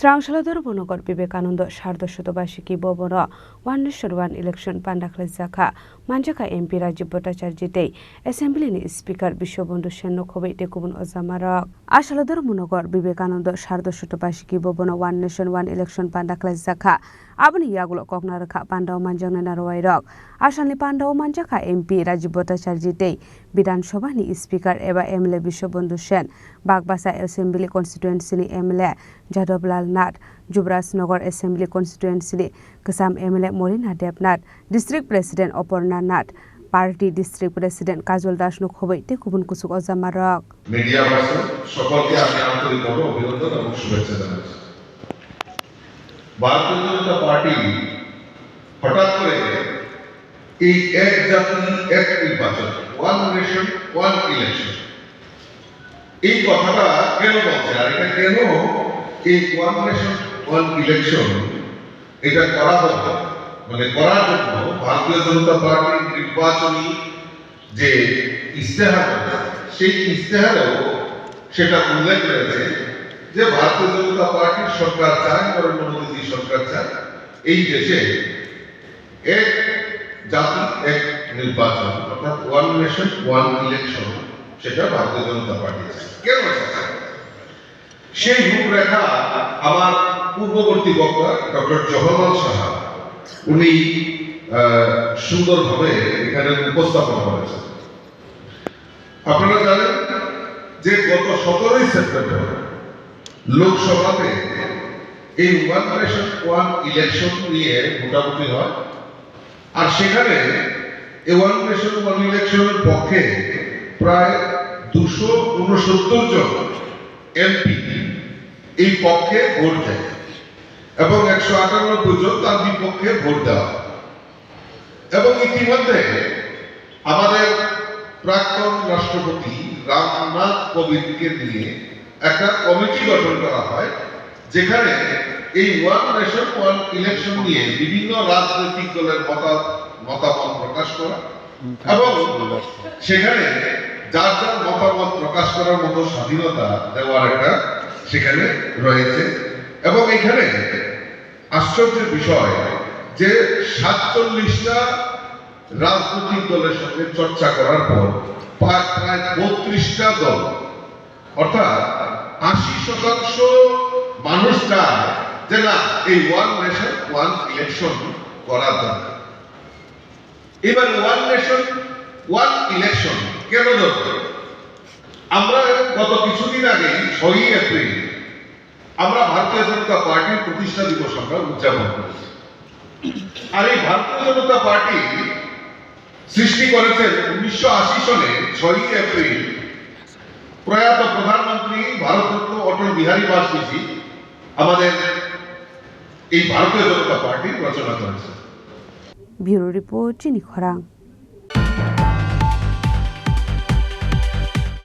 স্রাংশালদর বনগর বিবেকানন্দ সার্ধশতবার্ষিকী ভবন one nation one election পান্ডাখলে জাখা মানজাখা এমপি রাজীব ভট্টাচার্যতেই এসেম্বলিনি স্পিকার বিশ্ববন্ধু সেন খবৈ টেকুবুন অজামারক আশালদর মনগর বিবেকানন্দ সার্ধশতবার্ষিকী ভবন ওয়ান নেশন ওয়ান ইলেকশন পান্ডাখলে জাখা আবনি ইয়াগুলো ককনারখা পান্ডাও মানজাংনা নারওয়াইরক আসামনি পান্ডাও মানজাখা এমপি রাজীব ভট্টাচার্যতেই বিধানসভানি স্পিকার এবা এমএলএ বিশ্ববন্ধু সেন বাগবাসা এসেম্বলি কনস্টিটুয়েন্সিनि एमएलए जादवलाल नाथ जुबराजनगर एसेम्बली कन्स्टिट्युएन्सीनि गोजाम MLA Malina Debnath district president Aparna Nath party district president काजल दास नखबै गुबुन कुसुक अजामारक মিডিয়া পার্সন সকলকে আমি আন্তরিকভাবে অভিনন্দন এবং শুভেচ্ছা জানাচ্ছি। ভারতীয় জনতা পার্টি হঠাৎ করে এই এক জাতি এক নির্বাচন ওয়ান নেশন ওয়ান ইলেকশন এই কথাটা কেন বলছে আর এটা কেন এই ওয়ান নেশন ওয়ান ইলেকশন এটা করা হতো মানে করার জন্য ভারতীয় জনতা পার্টির নির্বাচনী যে ইস্তেহার সেই ইস্তেহারেও সেটা উল্লেখ রয়েছে যে ভারতীয় জনতা পার্টির সরকার চায় নরেন্দ্র মোদী সরকার চায় এই দেশে এক জাতি এক নির্বাচন অর্থাৎ ওয়ান নেশন ওয়ান ইলেকশন সেটা ভারতীয় জনতা পার্টি চায়। কেন চায় সেই রূপরেখা আমার পূর্ববর্তী বক্তা ডক্টর জওহরলাল সাহা উনি সুন্দরভাবে এখানে উপস্থাপন করেছেন। আপনারা জানেন যে গত 17 সেপ্টেম্বর লোকসভাতে এই ওয়ান নেশন ওয়ান ইলেকশন নিয়ে ভোটাভুটি হয় আর সেখানে এই ওয়ান নেশন ওয়ান ইলেকশনের পক্ষে প্রায় 269 জন এমপি এই পক্ষে ভোট দেয় এবং 198 জন তার বিপক্ষে ভোট দেওয়া এবং ইতিমধ্যে আমাদের প্রাক্তন রাষ্ট্রপতি রামনাথ কোবিন্দকে নিয়ে একটা কমিটি গঠন করা হয় যেখানে এই ওয়ান নেশন ওয়ান ইলেকশন নিয়ে বিভিন্ন রাজনৈতিক দলের মতামত প্রকাশ করা এবং সেখানে যার যার মতামত প্রকাশ করার মতো স্বাধীনতা দেওয়ার একটা সেখানে রয়েছে এবং এখানে আশ্চর্যের বিষয় যে 47টা রাজনৈতিক দলের সঙ্গে চর্চা করার পর প্রায় 32টা দল অর্থাৎ 80% মানুষ চায় যে না এই ওয়ান নেশন ওয়ান ইলেকশন করার দরকার। এবার ওয়ান নেশন ওয়ান ইলেকশন কেন দরকার? আমরা গত কিছুদিন আগে 6 এপ্রিল আমরা ভারতীয় জনতা পার্টির প্রতিষ্ঠা দিবস আমরা উদযাপন করেছি আর এই ভারতীয় জনতা পার্টি সৃষ্টি করেছেন 1980 সনে 6 এপ্রিল প্রয়াত প্রধানমন্ত্রী ভারতরত্ন অটল বিহারী বাজপেয়ী আমাদের এই ভারতীয় জনতা পার্টির রচনা করেছেন। ব্যুরো রিপোর্ট চিনি খরাং।